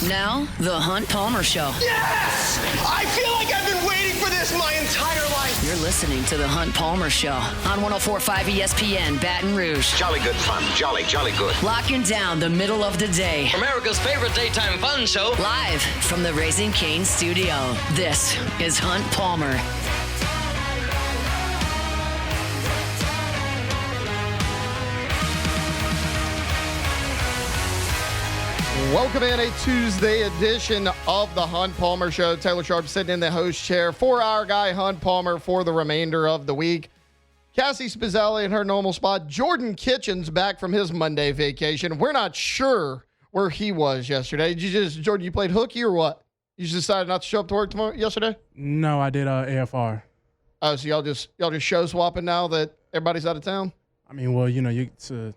Now, the Hunt Palmer Show. Yes! I feel like I've been waiting for this my entire life. You're listening to the Hunt Palmer Show on 104.5 ESPN Baton Rouge. Jolly good fun. Jolly good. Locking down the middle of the day. America's favorite daytime fun show. Live from the Raising Cane's studio. This is Hunt Palmer. Welcome in a Tuesday edition of the Hunt Palmer Show. Taylor Sharp sitting in the host chair for our guy Hunt Palmer for the remainder of the week. Cassie Spizzelli in her normal spot. Jordan Kitchens back from his Monday vacation. We're not sure where he was yesterday. Jordan, you played hooky or what? You just decided not to show up to work yesterday? No, I did AFR. Oh, so y'all just show swapping now that everybody's out of town? I mean, well, it's a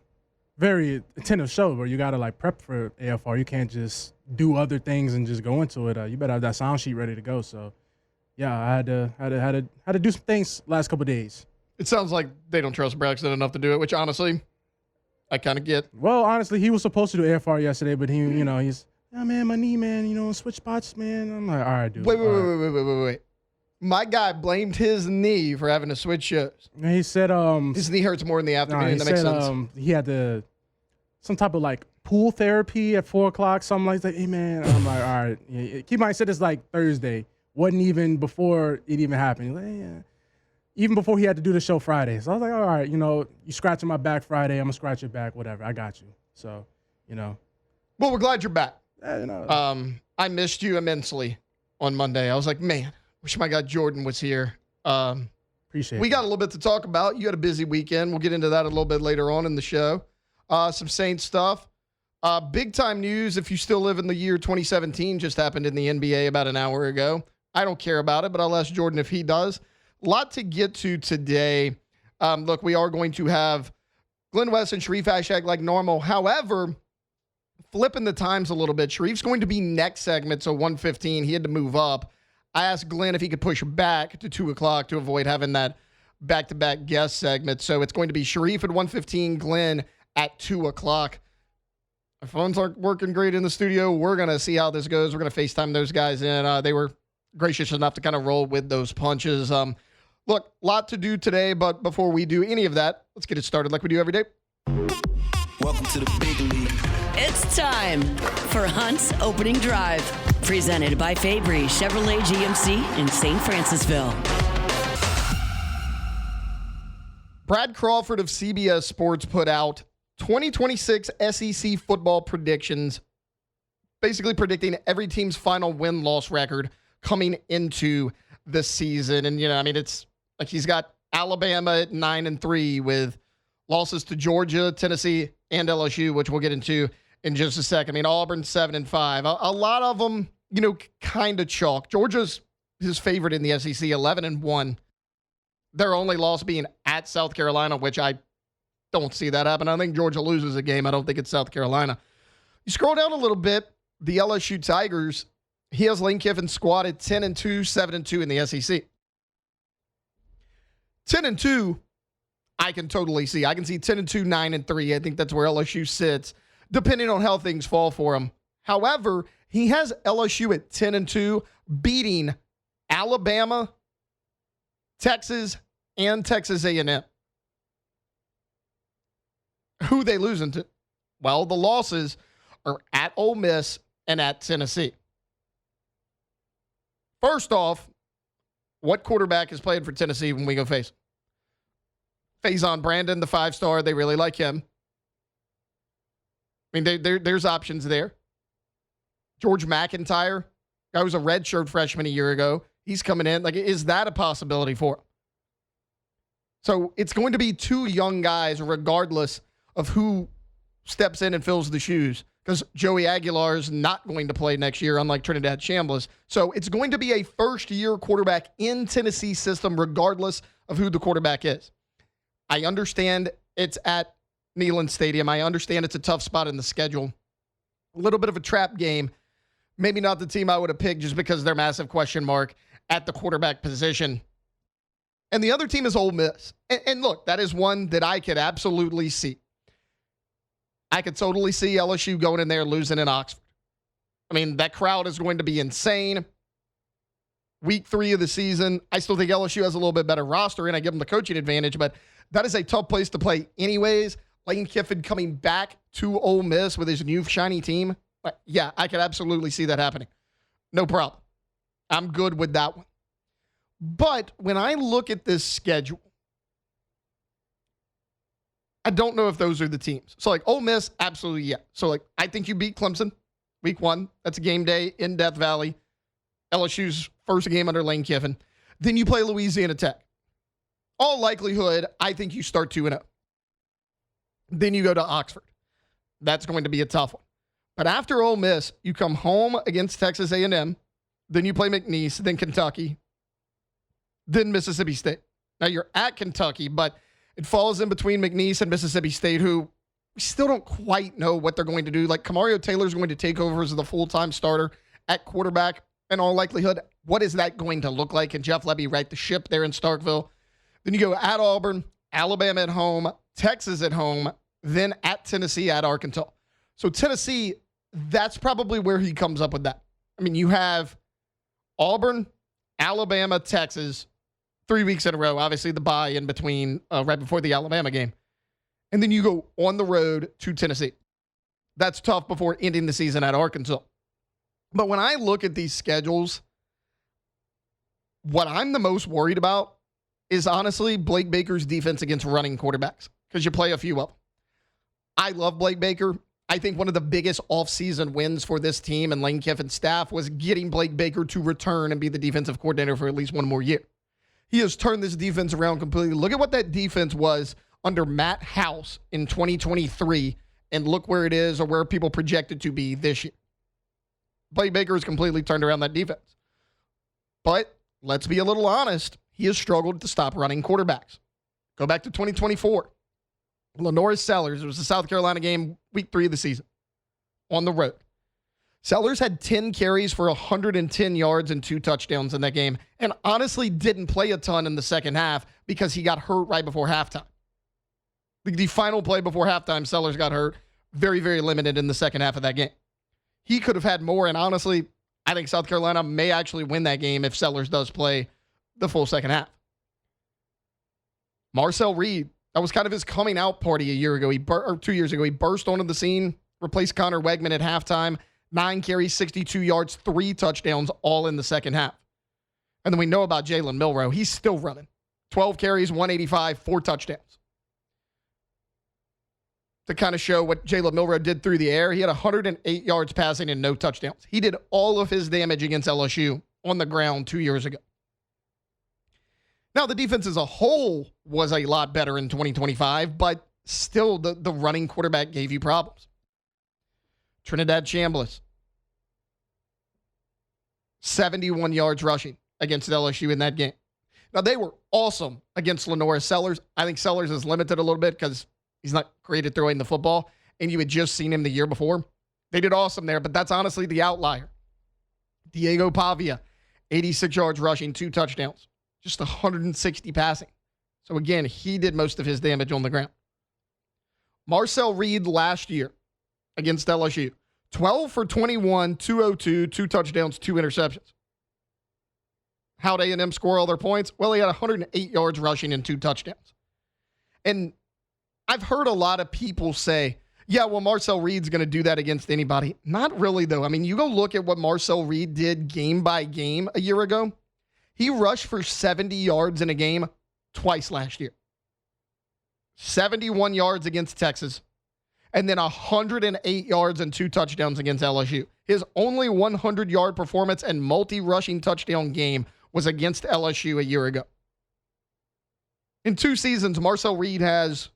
very attentive show, but you got to like prep for AFR. You can't just do other things and just go into it. You better have that sound sheet ready to go. So, yeah, I had to do some things last couple of days. It sounds like they don't trust Braxton enough to do it, which honestly, I kind of get. Well, honestly, he was supposed to do AFR yesterday, but he's, yeah, man, my knee, man, switch spots, man. I'm like, all right, dude. Wait. My guy blamed his knee for having to switch shows. And he said, his knee hurts more in the afternoon. That makes sense. He had some type of like pool therapy at 4:00, something like that. Hey, man, I'm like, all right. Yeah, keep in mind, said it's like Thursday. Wasn't even before it even happened. He's like, yeah. Even before he had to do the show Friday. So I was like, all right, you scratching my back Friday, I'm going to scratch your back, whatever. I got you. So, Well, we're glad you're back. Yeah, I missed you immensely on Monday. I was like, man, wish my guy Jordan was here. Appreciate it. We got a little bit to talk about. You had a busy weekend. We'll get into that a little bit later on in the show. Some Saints stuff. Big time news, if you still live in the year 2017, just happened in the NBA about an hour ago. I don't care about it, but I'll ask Jordan if he does. A lot to get to today. Look, we are going to have Glenn West and Sharief Ishaq like normal. However, flipping the times a little bit, Sharief's going to be next segment, so 1:15. He had to move up. I asked Glenn if he could push back to 2 o'clock to avoid having that back-to-back guest segment. So it's going to be Sharief at 1:15, Glenn at 2 o'clock. Our phones aren't working great in the studio. We're going to see how this goes. We're going to FaceTime those guys in. They were gracious enough to kind of roll with those punches. Look, a lot to do today, but before we do any of that, let's get it started like we do every day. Welcome to the big league. It's time for Hunt's Opening Drive, presented by Fabry Chevrolet GMC in St. Francisville. Brad Crawford of CBS Sports put out 2026 SEC football predictions, basically predicting every team's final win-loss record coming into the season. And, it's like he's got Alabama at 9-3 with losses to Georgia, Tennessee, and LSU, which we'll get into in just a second. Auburn 7-5. A lot of them, kind of chalk. Georgia's his favorite in the SEC, 11-1. Their only loss being at South Carolina, which I don't see that happen. I think Georgia loses a game. I don't think it's South Carolina. You scroll down a little bit, the LSU Tigers, he has Lane Kiffin squatted 10-2, 7-2 in the SEC. 10-2, I can totally see. I can see 10-2, 9-3. I think that's where LSU sits, depending on how things fall for him. However, he has LSU at 10-2, beating Alabama, Texas, and Texas A&M. Who they losing to? Well, the losses are at Ole Miss and at Tennessee. First off, what quarterback is playing for Tennessee when we go face him? Faison Brandon, the 5-star. They really like him. There's options there. George McIntyre, guy who was a redshirt freshman a year ago. He's coming in. Is that a possibility for him? So it's going to be two young guys regardless of who steps in and fills the shoes, because Joey Aguilar is not going to play next year, unlike Trinidad Chambliss. So it's going to be a first-year quarterback in Tennessee system regardless of who the quarterback is. I understand it's at Neyland Stadium. I understand it's a tough spot in the schedule. A little bit of a trap game. Maybe not the team I would have picked just because of their massive question mark at the quarterback position. And the other team is Ole Miss. And look, that is one that I could absolutely see. I could totally see LSU going in there losing in Oxford. I mean, that crowd is going to be insane. Week 3 of the season, I still think LSU has a little bit better roster, and I give them the coaching advantage, but that is a tough place to play anyways. Lane Kiffin coming back to Ole Miss with his new shiny team. Yeah, I could absolutely see that happening. No problem. I'm good with that one. But when I look at this schedule, I don't know if those are the teams. So, like, Ole Miss, absolutely, yeah. So, like, I think you beat Clemson week 1. That's a game day in Death Valley. LSU's first game under Lane Kiffin. Then you play Louisiana Tech. All likelihood, I think you start 2-0. Then you go to Oxford. That's going to be a tough one. But after Ole Miss, you come home against Texas A&M. Then you play McNeese, then Kentucky, then Mississippi State. Now you're at Kentucky, but it falls in between McNeese and Mississippi State, who we still don't quite know what they're going to do. Like, Kamario Taylor's going to take over as the full-time starter at quarterback in all likelihood. What is that going to look like? Can Jeff Lebby right the ship there in Starkville? Then you go at Auburn, Alabama at home, Texas at home, then at Tennessee, at Arkansas. So Tennessee, that's probably where he comes up with that. I mean, you have Auburn, Alabama, Texas, 3 weeks in a row. Obviously, the bye in between right before the Alabama game. And then you go on the road to Tennessee. That's tough before ending the season at Arkansas. But when I look at these schedules, what I'm the most worried about is honestly Blake Baker's defense against running quarterbacks, because you play a few of them. I love Blake Baker. I think one of the biggest offseason wins for this team and Lane Kiffin's staff was getting Blake Baker to return and be the defensive coordinator for at least one more year. He has turned this defense around completely. Look at what that defense was under Matt House in 2023, and look where it is or where people projected to be this year. Blake Baker has completely turned around that defense. But let's be a little honest. He has struggled to stop running quarterbacks. Go back to 2024. Lenora Sellers, it was the South Carolina game, week 3 of the season, on the road. Sellers had 10 carries for 110 yards and 2 touchdowns in that game, and honestly didn't play a ton in the second half because he got hurt right before halftime. The final play before halftime, Sellers got hurt. Very, very limited in the second half of that game. He could have had more, and honestly, I think South Carolina may actually win that game if Sellers does play the full second half. Marcel Reed, that was kind of his coming out party a year ago. 2 years ago. He burst onto the scene, replaced Connor Wegman at halftime. 9 carries, 62 yards, 3 touchdowns, all in the second half. And then we know about Jalen Milroe. He's still running. 12 carries, 185, 4 touchdowns. To kind of show what Jalen Milroe did through the air, he had 108 yards passing and no touchdowns. He did all of his damage against LSU on the ground 2 years ago. Now, the defense as a whole was a lot better in 2025, but still the running quarterback gave you problems. Trinidad Chambliss, 71 yards rushing against LSU in that game. Now, they were awesome against Lenora Sellers. I think Sellers is limited a little bit because he's not great at throwing the football, and you had just seen him the year before. They did awesome there, but that's honestly the outlier. Diego Pavia, 86 yards rushing, 2 touchdowns, just 160 passing. So again, he did most of his damage on the ground. Marcel Reed last year against LSU, 12 for 21, 202, 2 touchdowns, 2 interceptions. How'd A&M score all their points? Well, he had 108 yards rushing and 2 touchdowns. And I've heard a lot of people say, yeah, well, Marcel Reed's going to do that against anybody. Not really, though. I mean, you go look at what Marcel Reed did game by game a year ago. He rushed for 70 yards in a game twice last year. 71 yards against Texas, and then 108 yards and 2 touchdowns against LSU. His only 100-yard performance and multi-rushing touchdown game was against LSU a year ago. In 2 seasons, Marcel Reed has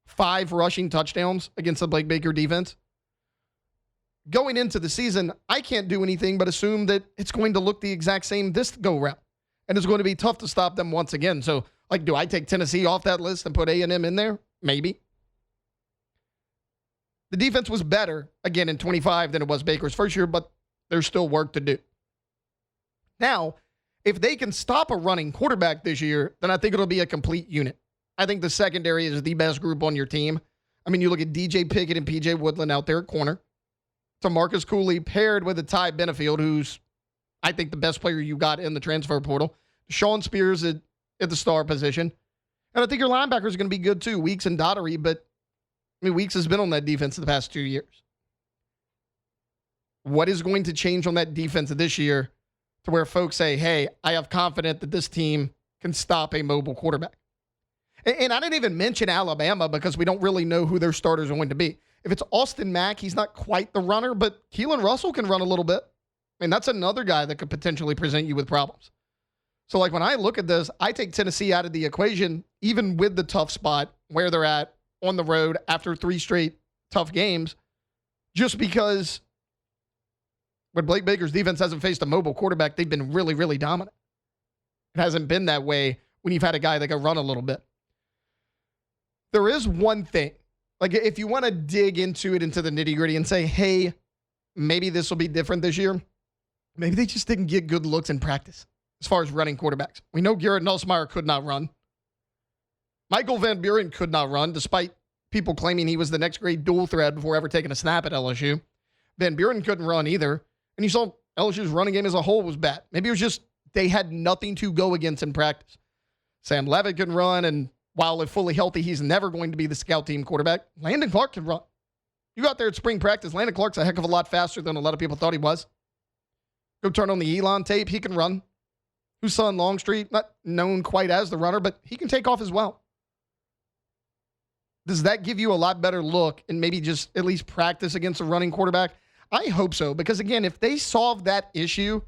5 rushing touchdowns against the Blake Baker defense. Going into the season, I can't do anything but assume that it's going to look the exact same this go-round. And it's going to be tough to stop them once again. So, like, do I take Tennessee off that list and put A&M in there? Maybe. The defense was better, again, in 25 than it was Baker's first year, but there's still work to do. Now, if they can stop a running quarterback this year, then I think it'll be a complete unit. I think the secondary is the best group on your team. I mean, you look at DJ Pickett and PJ Woodland out there at corner. to Marcus Cooley paired with a Ty Benefield, who's, I think, the best player you got in the transfer portal. Sean Spears at the star position. And I think your linebackers are going to be good too, Weeks and Daughtery, but Weeks has been on that defense the past 2 years. What is going to change on that defense this year to where folks say, hey, I have confidence that this team can stop a mobile quarterback? And I didn't even mention Alabama because we don't really know who their starters are going to be. If it's Austin Mack, he's not quite the runner, but Keelan Russell can run a little bit. That's another guy that could potentially present you with problems. So, when I look at this, I take Tennessee out of the equation, even with the tough spot where they're at on the road after 3 straight tough games, just because when Blake Baker's defense hasn't faced a mobile quarterback, they've been really, really dominant. It hasn't been that way when you've had a guy that can run a little bit. There is one thing, if you want to dig into it, into the nitty-gritty and say, hey, maybe this will be different this year, maybe they just didn't get good looks in practice as far as running quarterbacks. We know Garrett Nussmeier could not run. Michael Van Buren could not run, despite people claiming he was the next great dual threat before ever taking a snap at LSU. Van Buren couldn't run either. And you saw LSU's running game as a whole was bad. Maybe it was just they had nothing to go against in practice. Sam Levitt can run, and while if fully healthy, he's never going to be the scout team quarterback. Landon Clark can run. You go out there at spring practice, Landon Clark's a heck of a lot faster than a lot of people thought he was. Go turn on the Elon tape, he can run. Husan Longstreet, not known quite as the runner, but he can take off as well. Does that give you a lot better look and maybe just at least practice against a running quarterback? I hope so, because again, if they solve that issue,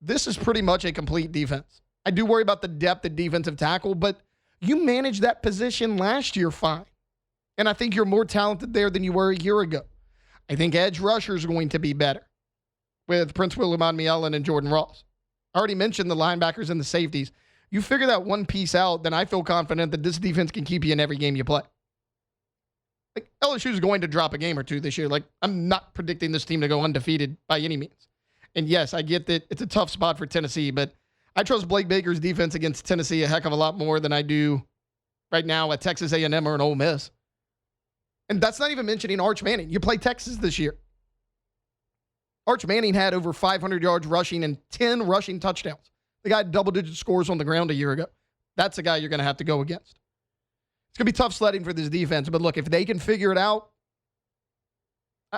this is pretty much a complete defense. I do worry about the depth at defensive tackle, but you managed that position last year fine. And I think you're more talented there than you were a year ago. I think edge rushers are going to be better with Prince William Mielen and Jordan Ross. I already mentioned the linebackers and the safeties. You figure that one piece out, then I feel confident that this defense can keep you in every game you play. LSU is going to drop a game or two this year. I'm not predicting this team to go undefeated by any means. And yes, I get that it's a tough spot for Tennessee, but I trust Blake Baker's defense against Tennessee a heck of a lot more than I do right now at Texas A&M or an Ole Miss. And that's not even mentioning Arch Manning. You play Texas this year. Arch Manning had over 500 yards rushing and 10 rushing touchdowns. The guy had double-digit scores on the ground a year ago. That's a guy you're going to have to go against. It's going to be tough sledding for this defense, but look, if they can figure it out,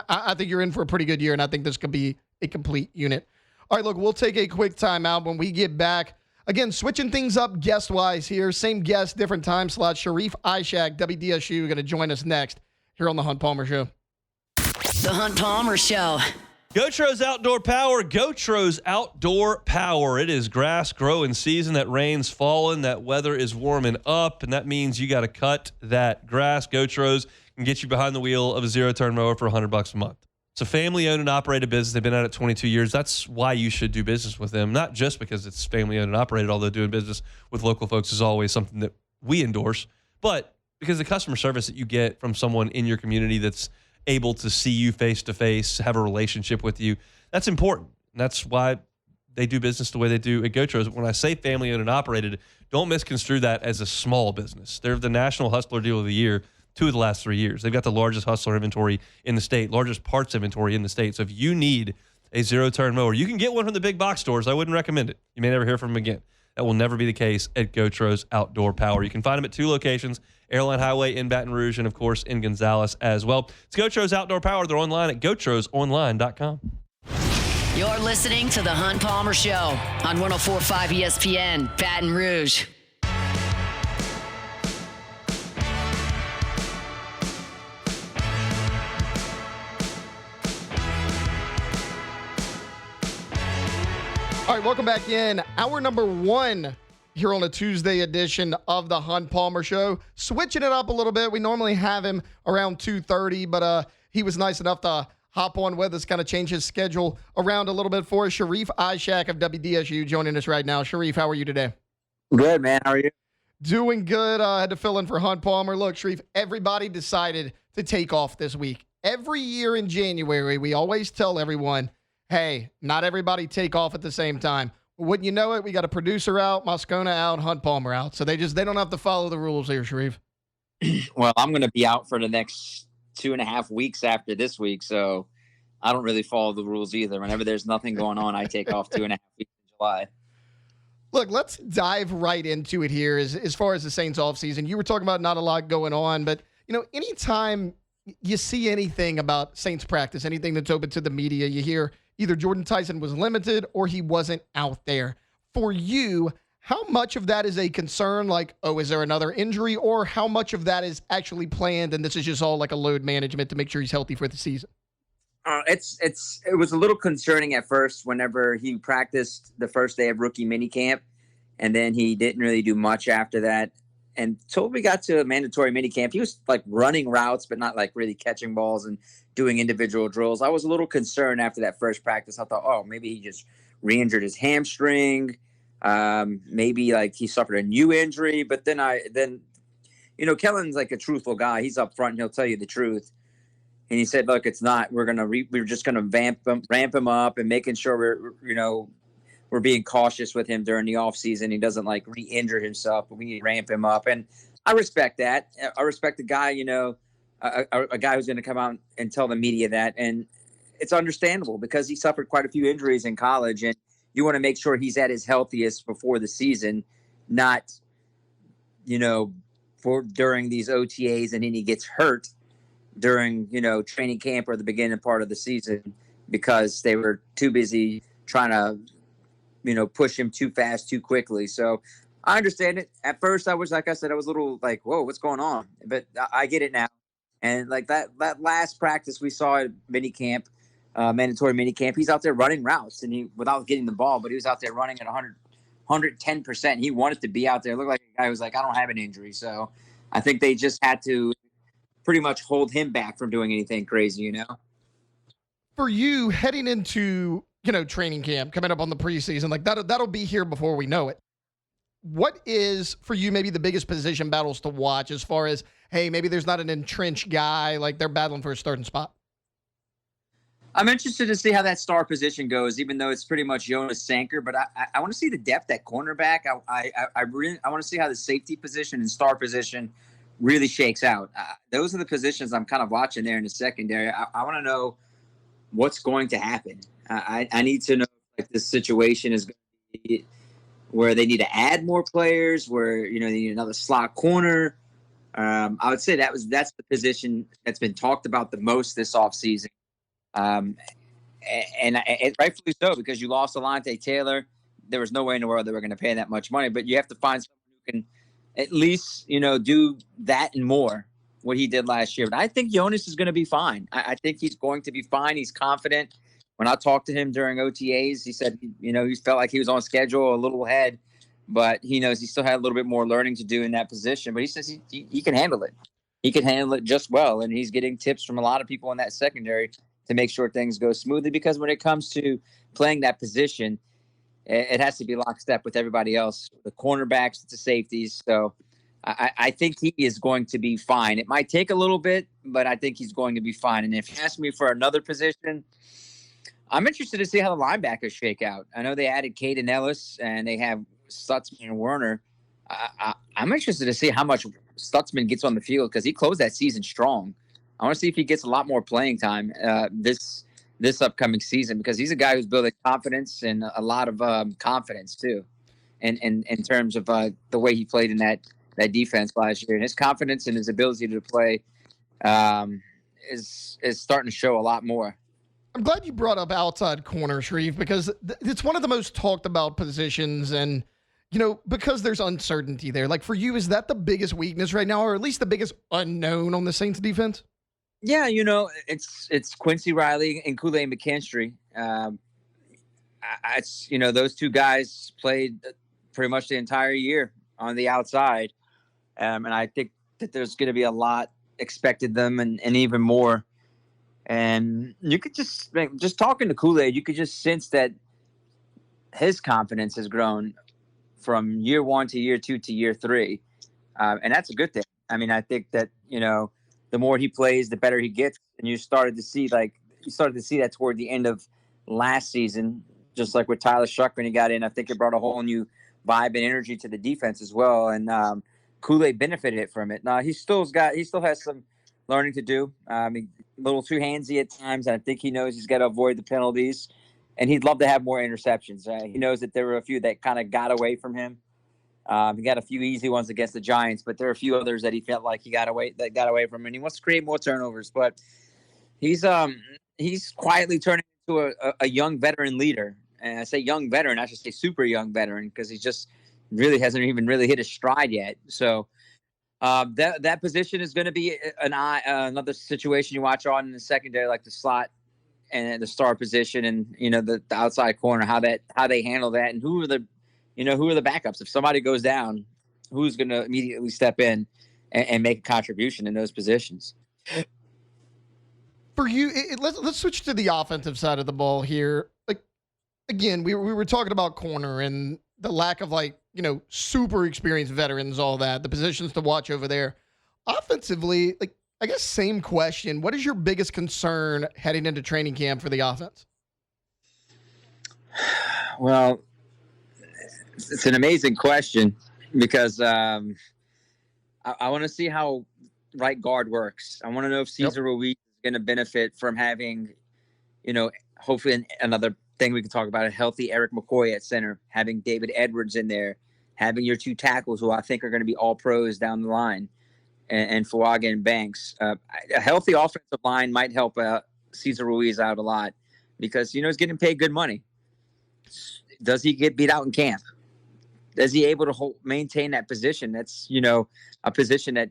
I think you're in for a pretty good year, and I think this could be a complete unit. All right, look, we'll take a quick timeout when we get back. Again, switching things up guest-wise here. Same guest, different time slot. Sharief Ishaq, WDSU, going to join us next here on The Hunt Palmer Show. The Hunt Palmer Show. Gotros Outdoor Power, Gotros Outdoor Power. It is grass growing season. That rain's falling, that weather is warming up, and that means you got to cut that grass. Gotros can get you behind the wheel of a zero-turn mower for $100 a month. It's a family-owned and operated business. They've been at it 22 years. That's why you should do business with them, not just because it's family-owned and operated, although doing business with local folks is always something that we endorse, but because the customer service that you get from someone in your community that's able to see you face-to-face, have a relationship with you, that's important. And that's why they do business the way they do at Gotros. When I say family-owned and operated, don't misconstrue that as a small business. They're the National Hustler Deal of the Year 2 of the last 3 years. They've got the largest hustler inventory in the state, largest parts inventory in the state. So if you need a zero-turn mower, you can get one from the big box stores. I wouldn't recommend it. You may never hear from them again. That will never be the case at Gotros Outdoor Power. You can find them at 2 locations, Airline Highway in Baton Rouge and, of course, in Gonzales as well. It's Gotros Outdoor Power. They're online at GotrosOnline.com. You're listening to The Hunt Palmer Show on 104.5 ESPN, Baton Rouge. All right, welcome back in. Hour number 1 here on a Tuesday edition of the Hunt Palmer Show. Switching it up a little bit. We normally have him around 2:30, but he was nice enough to hop on with us, kind of change his schedule around a little bit for us. Sharief Ishaq of WDSU joining us right now. Sharief, how are you today? Good, man. How are you? Doing good. I had to fill in for Hunt Palmer. Look, Sharief, everybody decided to take off this week. Every year in January, we always tell everyone, hey, not everybody take off at the same time. Wouldn't you know it, we got a producer out, Moscona out, Hunt Palmer out. So they don't have to follow the rules here, Sharief. Well, I'm going to be out for the next 2.5 weeks after this week. So I don't really follow the rules either. Whenever there's nothing going on, I take off 2.5 weeks in July. Look, let's dive right into it here as far as the Saints offseason. You were talking about not a lot going on, but, anytime you see anything about Saints practice, anything that's open to the media, you hear either Jordan Tyson was limited or he wasn't out there. For you, how much of that is a concern, like, oh, is there another injury, or how much of that is actually planned and this is just all like a load management to make sure he's healthy for the season? It was a little concerning at first whenever he practiced the first day of rookie minicamp, and then he didn't really do much after that. And until we got to a mandatory minicamp, he was like running routes, but not like really catching balls and doing individual drills. I was a little concerned after that first practice. I thought, oh, maybe he just re-injured his hamstring. Maybe like he suffered a new injury. But then Kellen's like a truthful guy. He's up front and he'll tell you the truth. And he said, look, it's not, we're just going to ramp him up and making sure we're being cautious with him during the offseason. He doesn't like re-injure himself, but we need to ramp him up. And I respect that. I respect the guy, a guy who's going to come out and tell the media that. And it's understandable because he suffered quite a few injuries in college, and you want to make sure he's at his healthiest before the season, not, during these OTAs and then he gets hurt during, training camp or the beginning part of the season because they were too busy trying to, push him too fast, too quickly. So I understand it. At first I was, like I said, I was a little like, whoa, what's going on? But I get it now. And like that last practice we saw at minicamp, mandatory minicamp, he's out there running routes and without getting the ball, but he was out there running at 110%. He wanted to be out there. It looked like a guy who was like, I don't have an injury. So I think they just had to pretty much hold him back from doing anything crazy, For you heading into, training camp, coming up on the preseason, like that'll be here before we know it. What is for you maybe the biggest position battles to watch as far as, hey, maybe there's not an entrenched guy, like they're battling for a starting spot? I'm interested to see how that star position goes, even though it's pretty much Jonas Sanker. But I want to see the depth at cornerback. I want to see how the safety position and star position really shakes out. Those are the positions I'm kind of watching there in the secondary. I want to know what's going to happen. I need to know if this situation is going to be where they need to add more players, where they need another slot corner. I would say that's the position that's been talked about the most this offseason. And rightfully so, because you lost Alontae Taylor. There was no way in the world they were going to pay that much money, but you have to find someone who can at least, do that and more, what he did last year. But I think Jonas is going to be fine. I think he's going to be fine. He's confident. When I talked to him during OTAs, he said, he felt like he was on schedule a little ahead, but he knows he still had a little bit more learning to do in that position. But he says he can handle it. He can handle it just well. And he's getting tips from a lot of people in that secondary to make sure things go smoothly, because when it comes to playing that position, it has to be lockstep with everybody else, the cornerbacks, the safeties. So I think he is going to be fine. It might take a little bit, but I think he's going to be fine. And if you ask me for another position, I'm interested to see how the linebackers shake out. I know they added Caden Ellis and they have Stutzman and Werner. I'm interested to see how much Stutzman gets on the field because he closed that season strong. I want to see if he gets a lot more playing time this upcoming season, because he's a guy who's building confidence and a lot of confidence too, and in terms of the way he played in that defense last year, and his confidence and his ability to play is starting to show a lot more. I'm glad you brought up outside corner, Sharief, because it's one of the most talked about positions, and because there's uncertainty there. Like for you, is that the biggest weakness right now, or at least the biggest unknown on the Saints defense? Yeah, it's Quincy Riley and Kool-Aid McKinstry. Those two guys played pretty much the entire year on the outside. And I think that there's going to be a lot expected them and even more. And you could just talking to Kool-Aid, you could just sense that his confidence has grown from year 1 to year 2 to year 3. And that's a good thing. I mean, I think that, the more he plays, the better he gets. And you started to see that toward the end of last season, just like with Tyler Shuck when he got in. I think it brought a whole new vibe and energy to the defense as well. And Kool-Aid benefited from it. Now he still has some learning to do. A little too handsy at times. I think he knows he's got to avoid the penalties, and he'd love to have more interceptions. He knows that there were a few that kind of got away from him. He got a few easy ones against the Giants, but there are a few others that he felt like he got away from him, and he wants to create more turnovers. But he's quietly turning into a young veteran leader. And I say young veteran, I should say super young veteran, because he just really hasn't even really hit his stride yet. So that position is going to be another situation you watch on in the secondary, like the slot and the star position, and the outside corner, how they handle that, and who are the backups. If somebody goes down, who's going to immediately step in and make a contribution in those positions? For you, let's switch to the offensive side of the ball here. Like, again, we were talking about corner and the lack of super experienced veterans, all that, the positions to watch over there. Offensively, I guess same question. What is your biggest concern heading into training camp for the offense? Well, it's an amazing question because I want to see how right guard works. I want to know if Cesar Ruiz is going to benefit from having, hopefully another thing we can talk about, a healthy Eric McCoy at center, having David Edwards in there, having your two tackles who I think are going to be all pros down the line, and Fuaga and Banks. A healthy offensive line might help Cesar Ruiz out a lot because, he's getting paid good money. Does he get beat out in camp? Is he able to maintain that position? That's, a position that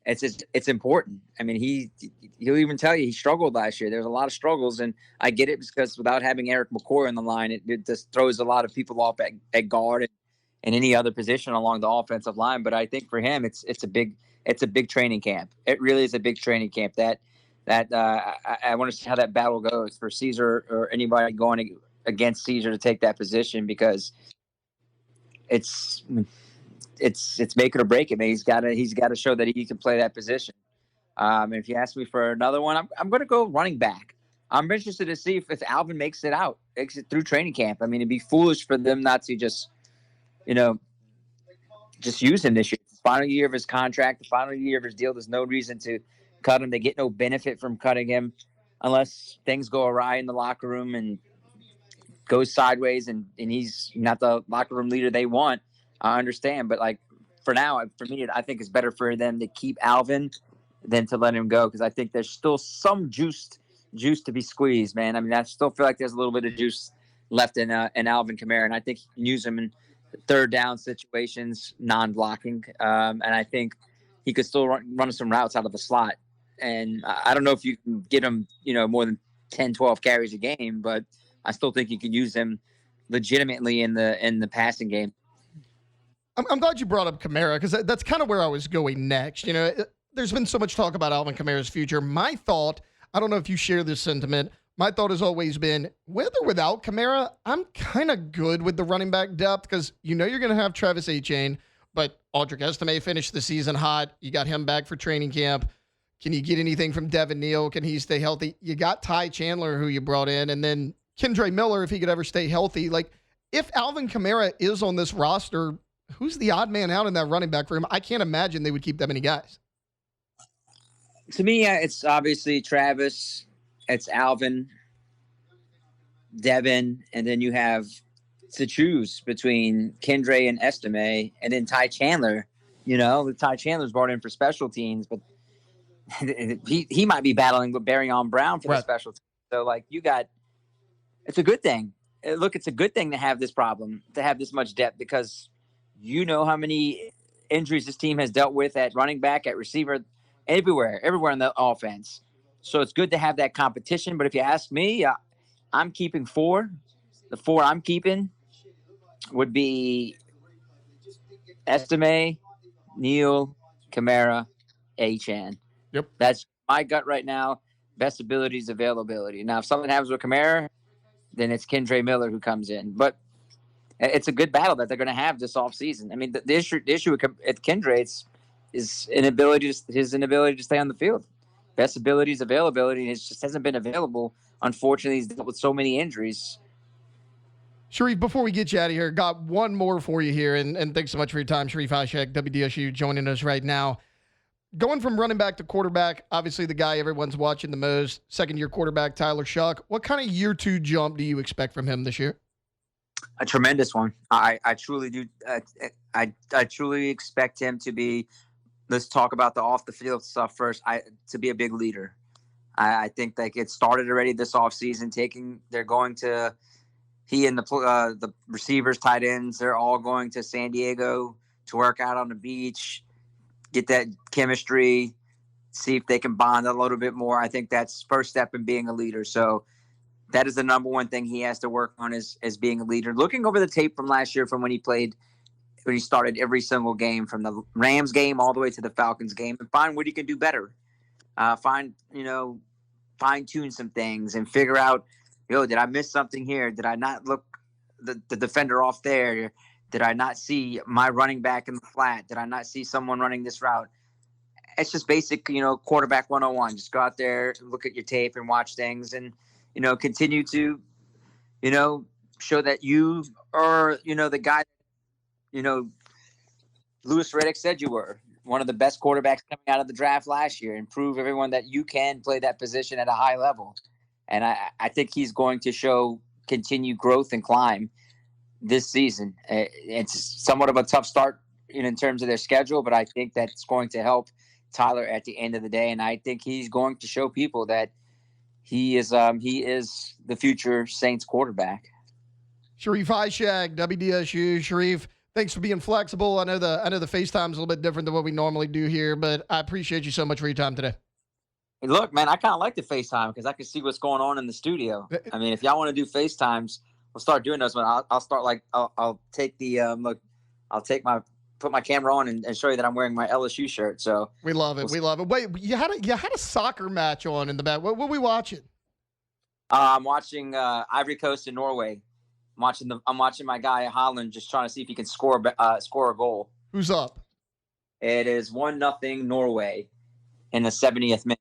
it's important. I mean, he'll even tell you he struggled last year. There's a lot of struggles, and I get it because without having Eric McCoy on the line, it just throws a lot of people off at guard and any other position along the offensive line. But I think for him, it's a big training camp. It really is a big training camp. That I want to see how that battle goes for Cesar or anybody going against Cesar to take that position, because it's make it or break it, man. He's got to show that he can play that position. And if you ask me for another one, I'm going to go running back. I'm interested to see if Alvin makes it through training camp. I mean, it'd be foolish for them not to just use him this year. It's the final year of his contract, the final year of his deal. There's no reason to cut him. They get no benefit from cutting him unless things go awry in the locker room and goes sideways and he's not the locker room leader they want. I understand, but for now, for me, I think it's better for them to keep Alvin than to let him go, because I think there's still some juice to be squeezed, man. I mean, I still feel like there's a little bit of juice left in Alvin Kamara, and I think you can use him in third down situations, non-blocking, and I think he could still run some routes out of the slot. And I don't know if you can get him, more than 10, 12 carries a game, but I still think you can use him legitimately in the passing game. I'm glad you brought up Kamara, because that's kind of where I was going next. There's been so much talk about Alvin Kamara's future. My thought, I don't know if you share this sentiment, my thought has always been, with or without Kamara, I'm kind of good with the running back depth, because you're going to have Travis Etienne, but Audric Estime finished the season hot. You got him back for training camp. Can you get anything from Devin Neal? Can he stay healthy? You got Ty Chandler, who you brought in, and then Kendre Miller, if he could ever stay healthy. If Alvin Kamara is on this roster, who's the odd man out in that running back room? I can't imagine they would keep that many guys. To me, it's obviously Travis, it's Alvin, Devin, and then you have to choose between Kendre and Estime, and then Ty Chandler. Ty Chandler's brought in for special teams, but he might be battling with Barryon Brown for the special teams. So, it's a good thing. Look, it's a good thing to have this problem, to have this much depth, because how many injuries this team has dealt with at running back, at receiver, everywhere in the offense. So it's good to have that competition. But if you ask me, I'm keeping 4. The 4 I'm keeping would be Estime, Neal, Kamara, Achane. Yep. That's my gut right now. Best abilities, availability. Now, if something happens with Kamara, then it's Kendre Miller who comes in. But it's a good battle that they're going to have this offseason. I mean, the issue at Kendre is his inability to stay on the field. Best abilities, availability, and it just hasn't been available. Unfortunately, he's dealt with so many injuries. Sharief, before we get you out of here, got one more for you here, and thanks so much for your time. Sharief Ishaq, WDSU, joining us right now. Going from running back to quarterback, obviously the guy everyone's watching the most, second-year quarterback Tyler Ishaq. What kind of year two jump do you expect from him this year? A tremendous one. I truly do. I truly expect him to be. Let's talk about the off the field stuff first. To be a big leader. I think that it started already this offseason. They're going to. He and the receivers, tight ends, they're all going to San Diego to work out on the beach, get that chemistry, see if they can bond a little bit more. I think that's first step in being a leader. So that is the number one thing he has to work on is being a leader. Looking over the tape from last year, from when he started every single game, from the Rams game all the way to the Falcons game, and find what he can do better. Fine tune some things and figure out, did I miss something here? Did I not look the defender off there? Did I not see my running back in the flat? Did I not see someone running this route? It's just basic, quarterback 101. Just go out there, look at your tape and watch things and, continue to, show that you are, the guy, Louis Riddick said you were one of the best quarterbacks coming out of the draft last year, and prove everyone that you can play that position at a high level. And I think he's going to show continued growth and climb this season. It's somewhat of a tough start in terms of their schedule, but I think that's going to help Tyler at the end of the day. And I think he's going to show people that he is the future Saints quarterback. Sharief Ishaq, WDSU. Sharief, thanks for being flexible. I know the FaceTime's a little bit different than what we normally do here, but I appreciate you so much for your time today. Hey, look, man, I kind of like the FaceTime because I can see what's going on in the studio. I mean, if y'all want to do FaceTimes, we'll start doing those. But I'll start I'll take the put my camera on and show you that I'm wearing my LSU shirt. So we love it. We love it. Wait, you had a soccer match on in the back. What were we watching? I'm watching Ivory Coast and Norway. I'm watching my guy Holland just trying to see if he can score a goal. Who's up? It is 1-0 Norway in the 70th minute.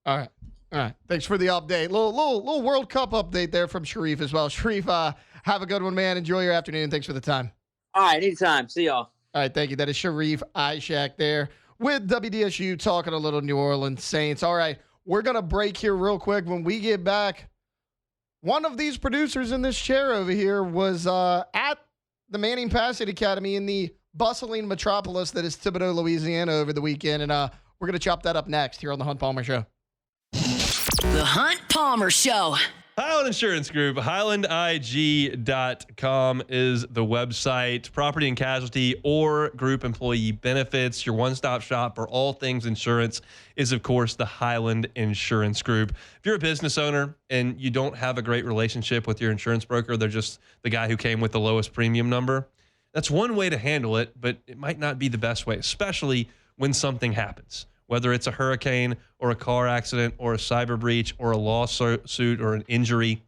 All right. Thanks for the update. Little World Cup update there from Sharief as well. Sharief, have a good one, man. Enjoy your afternoon. Thanks for the time. All right, anytime. See y'all. All right, thank you. That is Sharief Ishaq there with WDSU talking a little New Orleans Saints. All right, we're going to break here real quick. When we get back, one of these producers in this chair over here was at the Manning Passing Academy in the bustling metropolis that is Thibodaux, Louisiana over the weekend, and we're going to chop that up next here on The Hunt Palmer Show. The Hunt Palmer Show. Highland Insurance Group, HighlandIG.com is the website. Property and casualty or group employee benefits. Your one-stop shop for all things insurance is, of course, the Highland Insurance Group. If you're a business owner and you don't have a great relationship with your insurance broker, they're just the guy who came with the lowest premium number, that's one way to handle it, but it might not be the best way, especially when something happens. Whether it's a hurricane or a car accident or a cyber breach or a lawsuit or an injury.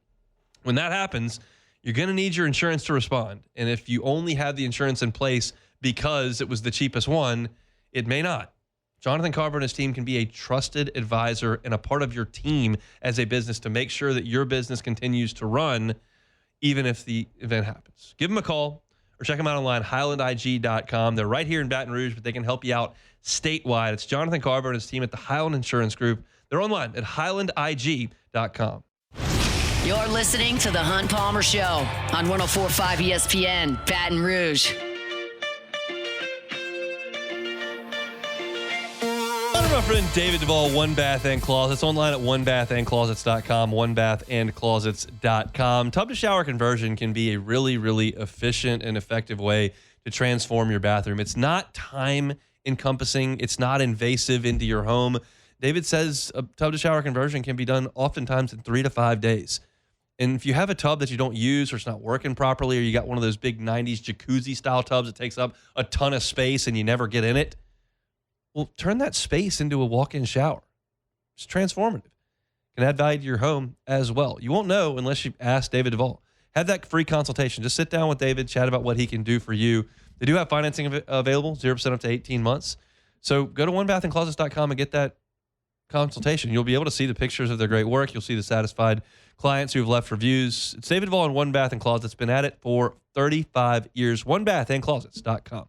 When that happens, you're going to need your insurance to respond. And if you only have the insurance in place because it was the cheapest one, it may not. Jonathan Carver and his team can be a trusted advisor and a part of your team as a business to make sure that your business continues to run even if the event happens. Give them a call or check them out online, HighlandIG.com. They're right here in Baton Rouge, but they can help you out statewide. It's Jonathan Carver and his team at the Highland Insurance Group. They're online at HighlandIG.com. You're listening to The Hunt Palmer Show on 104.5 ESPN, Baton Rouge. My friend David Duvall, One Bath and Closets, online at onebathandclosets.com, onebathandclosets.com. Tub to shower conversion can be a really, really efficient and effective way to transform your bathroom. It's not time encompassing. It's not invasive into your home. David says a tub to shower conversion can be done oftentimes in 3 to 5 days. And if you have a tub that you don't use or it's not working properly, or you got one of those big 90s jacuzzi style tubs that takes up a ton of space and you never get in it, well, turn that space into a walk-in shower. It's transformative. Can add value to your home as well. You won't know unless you ask David Duvall. Have that free consultation. Just sit down with David, chat about what he can do for you. They do have financing available, 0% up to 18 months. So go to onebathandclosets.com and get that consultation. You'll be able to see the pictures of their great work. You'll see the satisfied clients who've left reviews. It's David Duvall and One Bath and Closets. Been at it for 35 years. Onebathandclosets.com.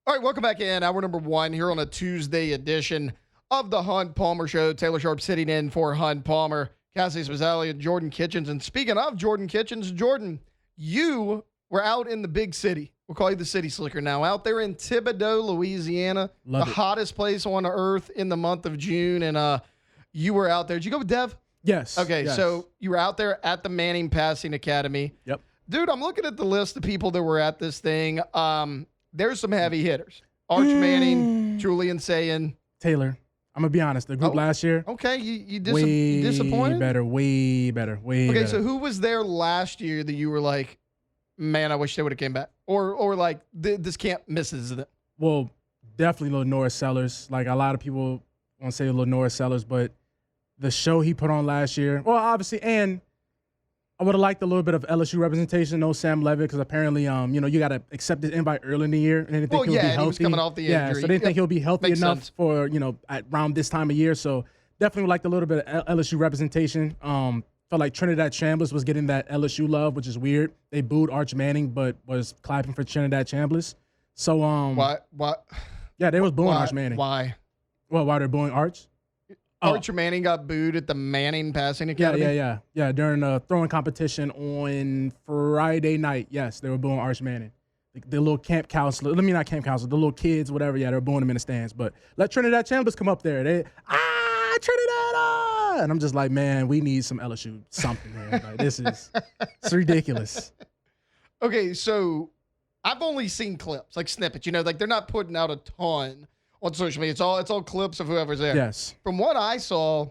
All right, welcome back in. Hour number 1 here on a Tuesday edition of the Hunt Palmer Show. Taylor Sharp sitting in for Hunt Palmer, Cassie Spazzali, and Jordan Kitchens. And speaking of Jordan Kitchens, Jordan, you were out in the big city. We'll call you the city slicker now. Out there in Thibodaux, Louisiana, the hottest place on earth in the month of June. And you were out there. Did you go with Dev? Yes. Okay, yes. so you were out there at the Manning Passing Academy. Yep. Dude, I'm looking at the list of people that were at this thing. There's some heavy hitters. Arch Manning, Julian Sayin. Taylor, I'm going to be honest. The group last year. Okay, you way disappointed? way better. Okay, so who was there last year that you were like, man, I wish they would have came back? Or like, this camp misses it? Well, definitely Lil Norris Sellers. Like, a lot of people want to say Lil Norris Sellers, but the show he put on last year, well, obviously, and I would have liked a little bit of LSU representation. No Sam Levitt, because apparently, you got to accept this invite early in the year, and they didn't think he'll be healthy. He was coming off the injury. Yeah, so they didn't think he'll be healthy Makes enough sense. for at around this time of year. So definitely would like a little bit of LSU representation. Felt like Trinidad Chambliss was getting that LSU love, which is weird. They booed Arch Manning, but was clapping for Trinidad Chambliss. So Why? Yeah, they was booing Arch Manning. Why? Well, why they're booing Arch? Arch Manning got booed at the Manning Passing Academy? Yeah. During the throwing competition on Friday night, yes, they were booing Arch Manning. The little camp counselor, not camp counselor, the little kids, whatever, yeah, they were booing him in the stands. But let Trinidad Chambliss come up there. Trinidad! And I'm just like, man, we need some LSU something here. Like, it's ridiculous. Okay, so I've only seen clips, like snippets. Like they're not putting out a ton on social media. It's all clips of whoever's there. Yes. From what I saw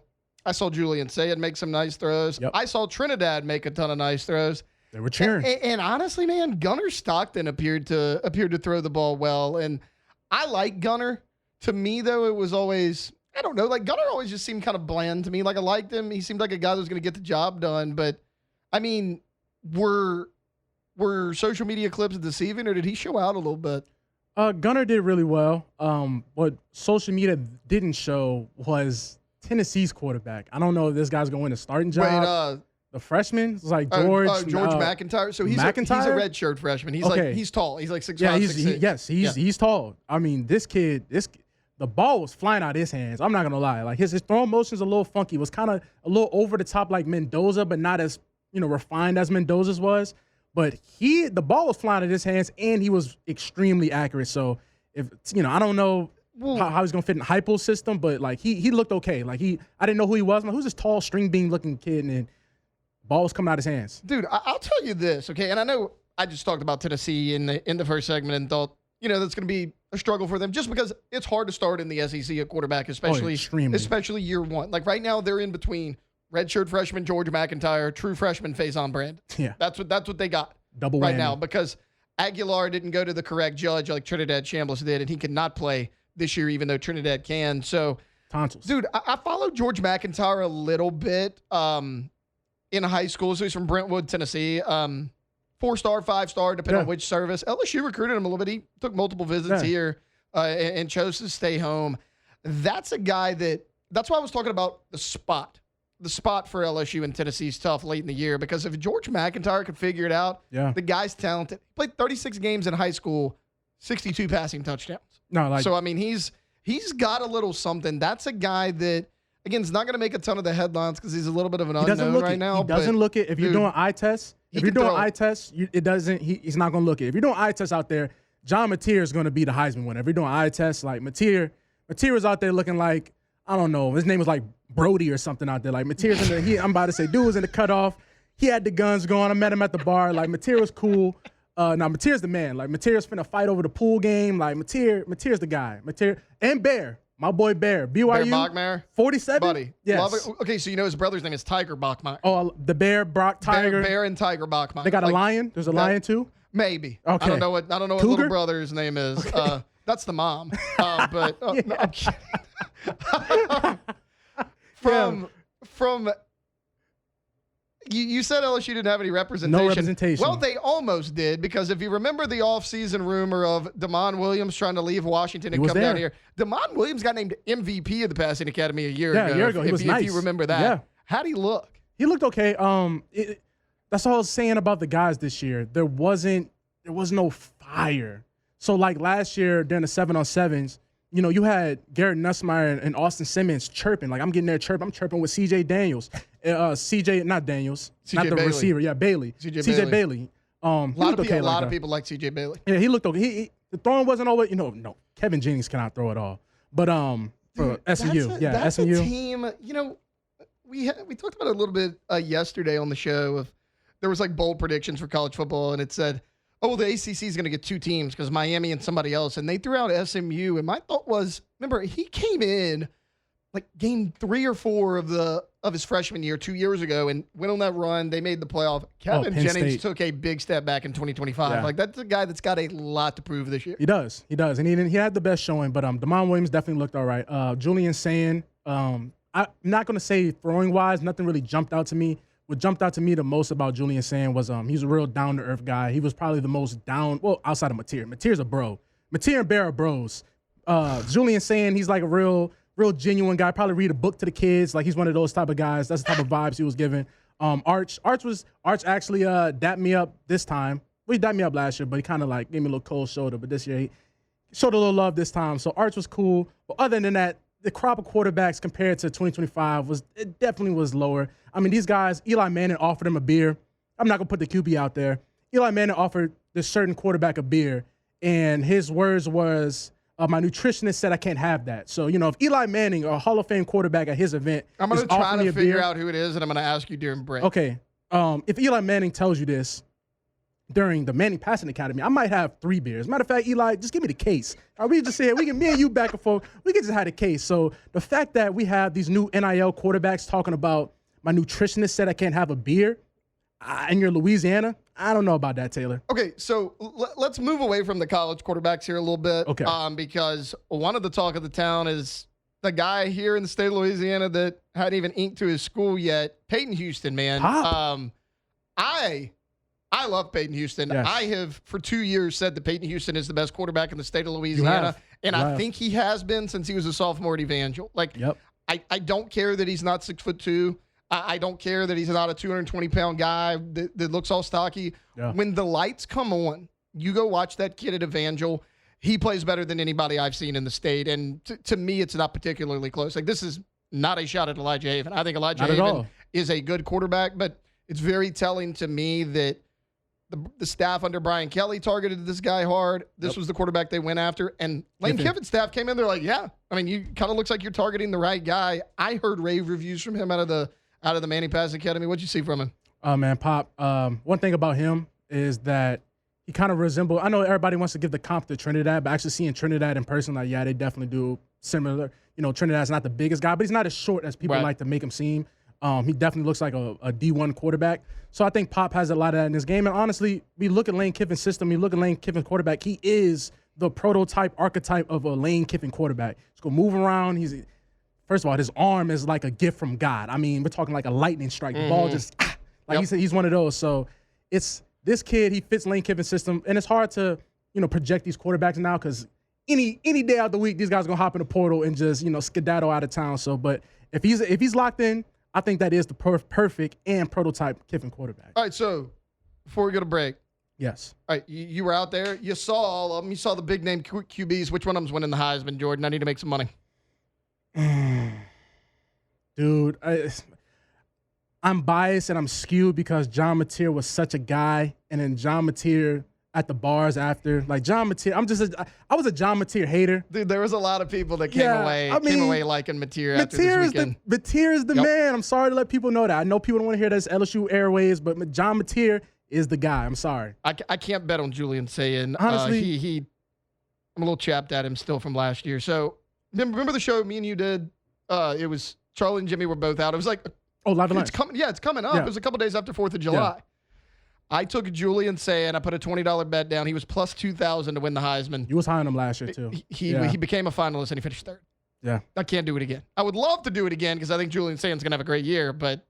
Julian Sayin make some nice throws. Yep. I saw Trinidad make a ton of nice throws. They were cheering. And honestly, man, Gunnar Stockton appeared to throw the ball well. And I like Gunnar. To me, though, it was always, I don't know, like Gunnar always just seemed kind of bland to me. Like I liked him. He seemed like a guy that was going to get the job done. But I mean, were social media clips deceiving, or did he show out a little bit? Gunnar did really well. What social media didn't show was Tennessee's quarterback. I don't know if this guy's going to win a starting job. Wait, the freshman is like George McIntyre. So he's a redshirt freshman. He's tall. He's like 6'5", yeah, 6'6". He's tall. I mean, this kid, the ball was flying out of his hands. I'm not gonna lie. Like his throwing motion's a little funky. It was kind of a little over the top like Mendoza, but not as refined as Mendoza's was. But the ball was flying out of his hands, and he was extremely accurate. So if I don't know how he's gonna fit in Hypo's system, but like he looked okay. Like I didn't know who he was. I'm like, who's this tall string bean looking kid? And ball was coming out of his hands. Dude, I'll tell you this, okay? And I know I just talked about Tennessee in the first segment and thought, that's going to be a struggle for them just because it's hard to start in the SEC at quarterback, especially year one. Like right now, they're in between redshirt freshman George McIntyre, true freshman Faison Brand. Yeah, that's what they got double right whammy now because Aguilar didn't go to the correct judge like Trinidad Chambliss did, and he could not play this year, even though Trinidad can. So, tonsils. Dude, I followed George McIntyre a little bit. In high school, so he's from Brentwood, Tennessee. 4-star, 5-star, depending on which service. LSU recruited him a little bit. He took multiple visits here and chose to stay home. That's a guy that's why I was talking about the spot. The spot for LSU and Tennessee is tough late in the year because if George McIntyre could figure it out, the guy's talented. He played 36 games in high school, 62 passing touchdowns. So, I mean, he's got a little something. That's a guy that, again, he's not going to make a ton of the headlines because he's a little bit of an unknown right now. He doesn't look it. If you're doing eye tests, he's not going to look it. If you're doing eye tests out there, John Mateer is going to be the Heisman winner. If you're doing eye tests, like Mateer was out there looking like, I don't know, his name was like Brody or something out there. Like Mateer's I'm about to say, dude was in the cutoff. He had the guns going. I met him at the bar. Like Mateer was cool. Now Mateer's the man. Like Mateer's finna fight over the pool game. Like Mateer's the guy. Mateer and Bear. My boy Bear, BYU, Bear Bachmeier, 47, buddy. Yes. Love it. Okay, so his brother's name is Tiger Bachmeier. Oh, the Bear, Brock, Tiger, Bear and Tiger Bachmeier. They got a lion. There's a lion too. Maybe. Okay. I don't know what little brother's name is. Okay. That's the mom. But no, I'm kidding. From You said LSU didn't have any representation. No representation. Well, they almost did because if you remember the offseason rumor of Damon Williams trying to leave Washington and come down here, Damon Williams got named MVP of the Passing Academy a year ago. Yeah, a year ago. He was nice. If you remember that. Yeah. How'd he look? He looked okay. That's all I was saying about the guys this year. There was no fire. So like last year during the 7-on-7s, you know, you had Garrett Nussmeier and Austin Simmons chirping. Like, I'm getting there chirping. I'm chirping with C.J. Daniels. Not Daniels. Not the Bailey. receiver. Yeah, Bailey. C.J. Bailey. A lot of people like C.J. Bailey. Yeah, he looked okay. The throwing wasn't always, no. Kevin Jennings cannot throw at all. But for SMU. That's SMU. a team, you know, we talked about it a little bit yesterday on the show. Of there was like bold predictions for college football, and it said, oh, the ACC is going to get 2 teams because Miami and somebody else. And they threw out SMU. And my thought was, remember, he came in like game 3 or 4 of his freshman year 2 years ago and went on that run. They made the playoff. Kevin Jennings State took a big step back in 2025. Yeah. Like, that's a guy that's got a lot to prove this year. He does. And he had the best showing. But Damon Williams definitely looked all right. Julian Sand, I'm not going to say throwing-wise, nothing really jumped out to me. What jumped out to me the most about Julian Sand was he's a real down-to-earth guy. He was probably the most outside of Mateer. Mateer's a bro. Mateer and Bear are bros. Julian Sand, he's like a real genuine guy. Probably read a book to the kids. Like, he's one of those type of guys. That's the type of vibes he was giving. Arch actually dapped me up this time. Well, he dapped me up last year, but he kind of like gave me a little cold shoulder. But this year, he showed a little love this time. So Arch was cool. But other than that, the crop of quarterbacks compared to 2025 it definitely was lower. I mean, these guys, Eli Manning offered him a beer. I'm not going to put the QB out there. Eli Manning offered this certain quarterback a beer, and his words was, my nutritionist said I can't have that. So, you know, if Eli Manning, a Hall of Fame quarterback at his event, I'm going to try to figure out who it is, and I'm going to ask you during break. Okay. If Eli Manning tells you this during the Manning Passing Academy, I might have 3 beers. Matter of fact, Eli, just give me the case. We just say me and you back and forth. We can just have the case. So the fact that we have these new NIL quarterbacks talking about my nutritionist said I can't have a beer, and you're Louisiana, I don't know about that, Taylor. Okay, so let's move away from the college quarterbacks here a little bit. Okay. Because one of the talk of the town is the guy here in the state of Louisiana that hadn't even inked to his school yet, Peyton Houston, man. I love Peyton Houston. Yes. I have, for 2 years, said that Peyton Houston is the best quarterback in the state of Louisiana. And I think he has been since he was a sophomore at Evangel. Like, yep. I don't care that he's not 6'2". I don't care that he's not a 220-pound guy that looks all stocky. Yeah. When the lights come on, you go watch that kid at Evangel. He plays better than anybody I've seen in the state. And to me, it's not particularly close. Like, this is not a shot at Elijah Haven. I think Elijah Haven is a good quarterback, but it's very telling to me that the staff under Brian Kelly targeted this guy hard. This was the quarterback they went after. And Lane Kiffin's staff came in, they're like, yeah. I mean, you kind of looks like you're targeting the right guy. I heard rave reviews from him out of the Manning Pass Academy. What'd you see from him? Oh, man, Pop. One thing about him is that he kind of resembles, I know everybody wants to give the comp to Trinidad, but actually seeing Trinidad in person, like, yeah, they definitely do similar. You know, Trinidad's not the biggest guy, but he's not as short as people like to make him seem. He definitely looks like a D1 quarterback. So I think Pop has a lot of that in his game. And honestly, we look at Lane Kiffin's system, we look at Lane Kiffin's quarterback, he is the prototype, archetype of a Lane Kiffin quarterback. He's going to move around. First of all, his arm is like a gift from God. I mean, we're talking like a lightning strike. The ball just, he's one of those. So it's this kid, he fits Lane Kiffin's system. And it's hard to, project these quarterbacks now because any day out of the week, these guys are going to hop in the portal and just, skedaddle out of town. So, but if he's locked in, I think that is the perfect and prototype Kiffin quarterback. All right, so before we go to break. Yes. All right, you were out there. You saw all of them. You saw the big-name QBs. Which one of them's winning the Heisman, Jordan? I need to make some money. Dude, I'm biased and I'm skewed because John Mateer was such a guy, and then John Mateer at the bars after, like John Mateer. I was a John Mateer hater. Dude, there was a lot of people that came away liking Mateer after this weekend. Mateer is the man. I'm sorry to let people know that. I know people don't want to hear this LSU Airways, but John Mateer is the guy. I'm sorry. I can't bet on Julian saying honestly. I'm a little chapped at him still from last year. So remember the show me and you did? It was Charlie and Jimmy were both out. It was like, live it's coming. Yeah, it's coming up. Yeah. It was a couple days after 4th of July. Yeah. I took Julian saying I put a $20 bet down. He was plus 2,000 to win the Heisman. You was high on him last year too. He became a finalist and he finished 3rd. Yeah, I can't do it again. I would love to do it again because I think Julian Sand's gonna have a great year, but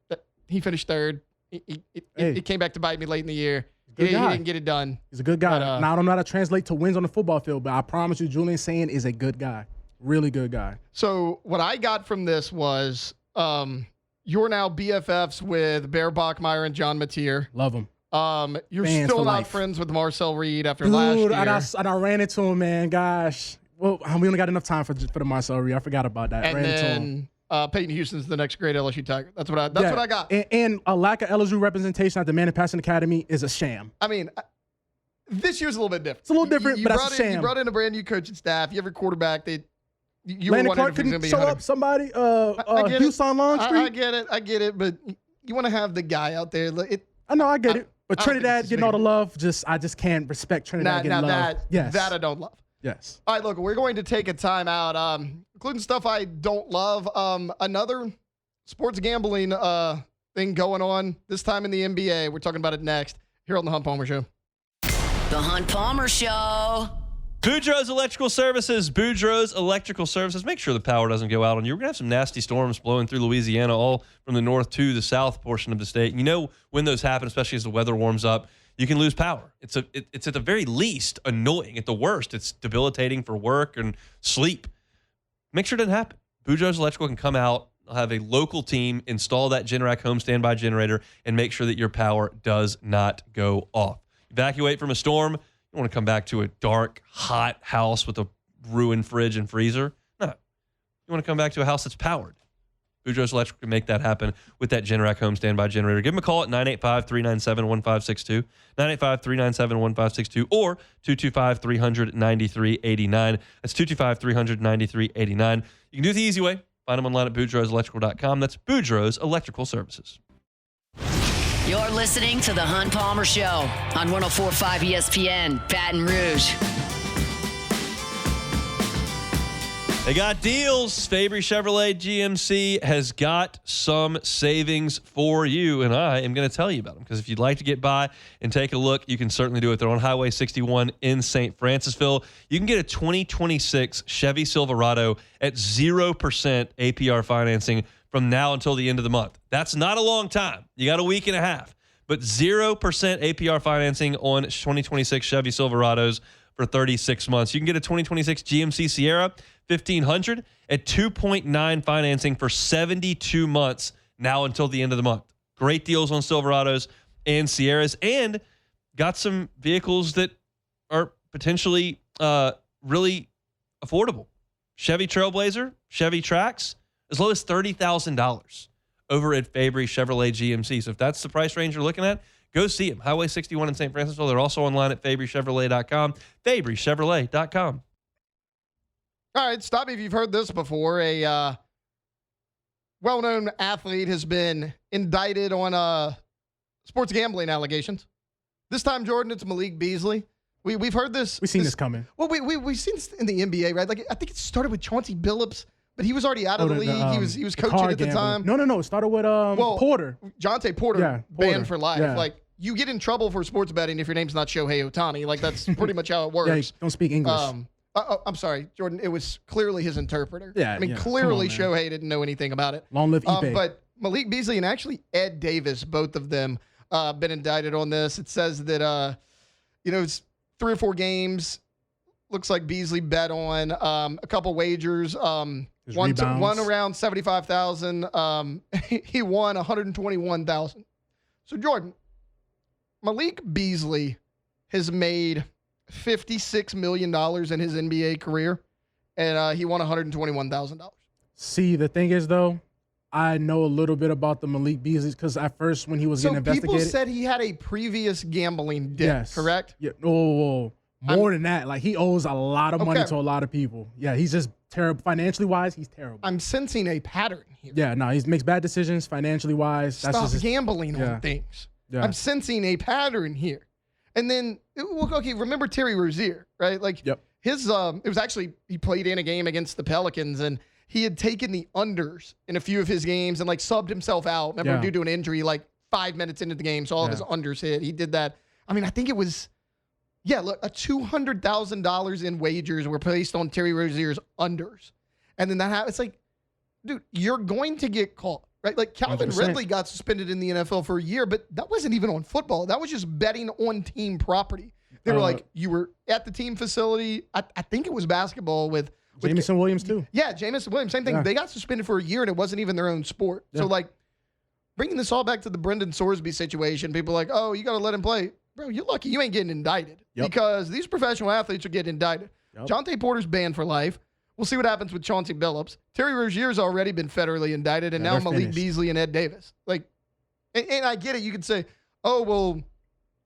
he finished 3rd. It came back to bite me late in the year. He didn't get it done. He's a good guy. Now I don't know how to translate to wins on the football field, but I promise you, Julian Sand is a good guy. Really good guy. So what I got from this was you're now BFFs with Bear Bachmeyer and John Mateer. Love him. You're Fans still for not life. friends with Marcel Reed after last year. Dude, I ran into him, man. Gosh. Well, we only got enough time for the Marcel Reed. I forgot about that. And ran into him. then Peyton Houston's the next great LSU Tiger. That's what I got. And a lack of LSU representation at the Man and Passing Academy is a sham. I mean, this year's a little bit different. It's a little different, but that's a sham. You brought in a brand new coaching staff. You have your quarterback. You were Landon wondering Clark if he was couldn't going to be show 100. up. Somebody, I get Houston Longstreet. I get it. But you want to have the guy out there. I know, I get it. But I don't think Trinidad it's getting all the love, I just can't respect Trinidad getting love. That I don't love. Yes. All right, look, we're going to take a time out, including stuff I don't love. Another sports gambling thing going on, this time in the NBA. We're talking about it next here on the Hunt Palmer Show. The Hunt Palmer Show. Boudreaux's Electrical Services. Boudreaux's Electrical Services. Make sure the power doesn't go out on you. We're going to have some nasty storms blowing through Louisiana, all from the north to the south portion of the state. You know when those happen, especially as the weather warms up, you can lose power. It's at the very least annoying. At the worst, it's debilitating for work and sleep. Make sure it doesn't happen. Boudreaux's Electrical can come out, have a local team install that Generac home standby generator, and make sure that your power does not go off. Evacuate from a storm. You don't want to come back to a dark, hot house with a ruined fridge and freezer. No. You want to come back to a house that's powered. Boudreaux's Electric can make that happen with that Generac home standby generator. Give them a call at 985-397-1562, 985-397-1562, or 225-300-9389. That's 225-300-9389. You can do it the easy way. Find them online at boudreauxelectrical.com. That's Boudreaux's Electrical Services. You're listening to The Hunt Palmer Show on 104.5 ESPN, Baton Rouge. They got deals. Fabry Chevrolet GMC has got some savings for you, and I am going to tell you about them because if you'd like to get by and take a look, you can certainly do it. They're on Highway 61 in St. Francisville. You can get a 2026 Chevy Silverado at 0% APR financing from now until the end of the month. That's not a long time. You got a week and a half, but 0% APR financing on 2026 Chevy Silverados for 36 months. You can get a 2026 GMC Sierra 1500 at 2.9 financing for 72 months now until the end of the month. Great deals on Silverados and Sierras, and got some vehicles that are potentially really affordable. Chevy Trailblazer, Chevy Trax, as low as $30,000 over at Fabry Chevrolet GMC. So if that's the price range you're looking at, go see them. Highway 61 in St. Francisville. They're also online at FabryChevrolet.com, FabryChevrolet.com. All right, stop me if you've heard this before. A well-known athlete has been indicted on sports gambling allegations. This time, Jordan, it's Malik Beasley. We've heard this. We've seen this coming. Well, we've seen this in the NBA, right? Like I think it started with Chauncey Billups, but he was already out of the league. He was coaching at the time. No. It started with Porter. Jonte Porter, banned for life. Yeah. Like you get in trouble for sports betting if your name's not Shohei Ohtani. Like that's pretty much how it works. Yeah, don't speak English. I'm sorry, Jordan. It was clearly his interpreter. Yeah, I mean, yeah. clearly Come on, Shohei didn't know anything about it. Long live Ipe. But Malik Beasley and actually Ed Davis, both of them, been indicted on this. It says that it's 3 or 4 games. Looks like Beasley bet on a couple wagers. One around 75,000. He won 121,000. So Jordan, Malik Beasley has made $56 million in his NBA career, and he won $121,000. See, the thing is, though, I know a little bit about the Malik Beasley because at first when he was getting investigated. People said he had a previous gambling debt, correct? Yeah. More than that. Like, he owes a lot of money to a lot of people. Yeah, he's just terrible. Financially wise, he's terrible. I'm sensing a pattern here. Yeah, no, he makes bad decisions financially wise. Stop gambling on things. Yeah. I'm sensing a pattern here. And then, remember Terry Rozier, right? Like, his, it was actually, he played in a game against the Pelicans, and he had taken the unders in a few of his games and, like, subbed himself out. Remember, due to an injury, like, 5 minutes into the game, so all of his unders hit. He did that. I mean, I think it was, look, $200,000 in wagers were placed on Terry Rozier's unders. And then that happened. It's like, dude, you're going to get caught. Right, like Calvin 100%. Ridley got suspended in the NFL for a year, but that wasn't even on football. That was just betting on team property. They were like, you were at the team facility. I think it was basketball with Jamison Williams too. Yeah, Jamison Williams, same thing. Yeah. They got suspended for a year, and it wasn't even their own sport. Yeah. So like, bringing this all back to the Brendan Sorsby situation, people are like, oh, you got to let him play. Bro, you're lucky you ain't getting indicted because these professional athletes are getting indicted. Jonte Porter's banned for life. We'll see what happens with Chauncey Billups. Terry Rozier's already been federally indicted, and now Malik Beasley and Ed Davis. Like, and I get it. You could say, oh, well,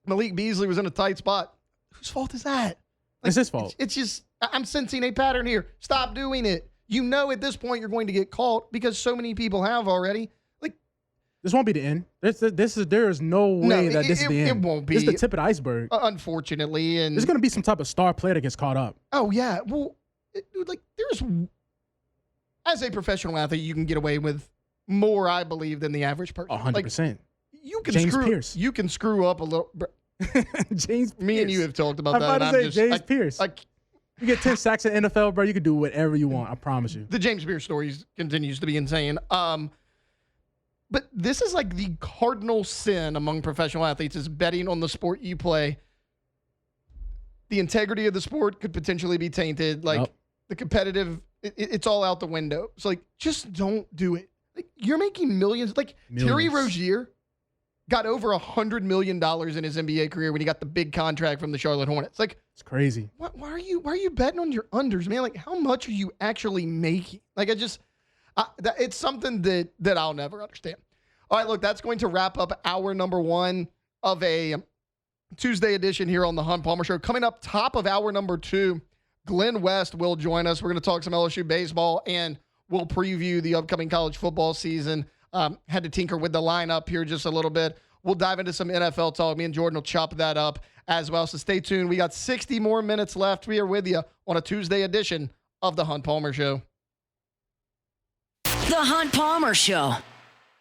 Malik Beasley was in a tight spot. Whose fault is that? Like, it's his fault. It's just, I'm sensing a pattern here. Stop doing it. You know at this point you're going to get caught because so many people have already. Like, this won't be the end. There is no way that this is the end. It won't be. This is the tip of the iceberg. Unfortunately. And there's going to be some type of star player that gets caught up. Oh, yeah. Well, dude, like, as a professional athlete, you can get away with more, I believe, than the average person. 100%. Like, you can James Pierce. You can screw up a little. James Pierce. Me and you have talked about that. I'm about to say James Pierce. You get 10 sacks in the NFL, bro. You can do whatever you want. I promise you. The James Pierce story continues to be insane. But this is like the cardinal sin among professional athletes is betting on the sport you play. The integrity of the sport could potentially be tainted. Like the competitive, it's all out the window. So like, just don't do it. Like you're making millions. Like Terry Rozier got over $100 million in his NBA career when he got the big contract from the Charlotte Hornets. Like, it's crazy. Why are you betting on your unders, man? Like, how much are you actually making? Like, it's something that I'll never understand. All right, look, that's going to wrap up hour number 1 of a Tuesday edition here on the Hunt Palmer Show. Coming up top of hour number 2, Glenn West will join us. We're going to talk some LSU baseball, and we'll preview the upcoming college football season. Had to tinker with the lineup here just a little bit. We'll dive into some NFL talk. Me and Jordan will chop that up as well. So stay tuned. We got 60 more minutes left. We are with you on a Tuesday edition of the Hunt Palmer Show. The Hunt Palmer Show.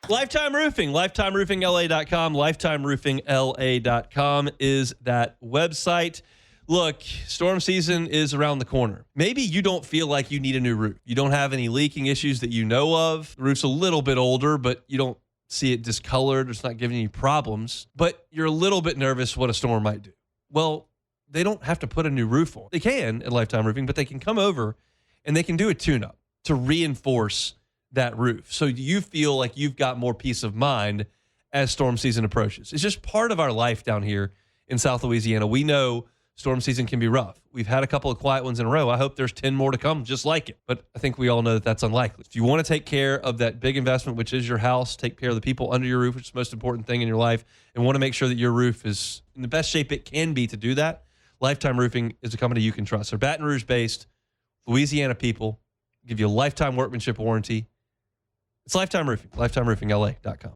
Lifetime Roofing, lifetimeroofingla.com, lifetimeroofingla.com is that website. Look, storm season is around the corner. Maybe you don't feel like you need a new roof. You don't have any leaking issues that you know of. The roof's a little bit older, but you don't see it discolored. It's not giving you problems. But you're a little bit nervous what a storm might do. Well, they don't have to put a new roof on. They can at Lifetime Roofing, but they can come over and they can do a tune-up to reinforce that roof. So you feel like you've got more peace of mind as storm season approaches. It's just part of our life down here in South Louisiana. We know storm season can be rough. We've had a couple of quiet ones in a row. I hope there's 10 more to come just like it. But I think we all know that that's unlikely. If you want to take care of that big investment, which is your house, take care of the people under your roof, which is the most important thing in your life, and want to make sure that your roof is in the best shape it can be to do that, Lifetime Roofing is a company you can trust. They're Baton Rouge-based, Louisiana people, give you a lifetime workmanship warranty. It's Lifetime Roofing, lifetimeroofingla.com.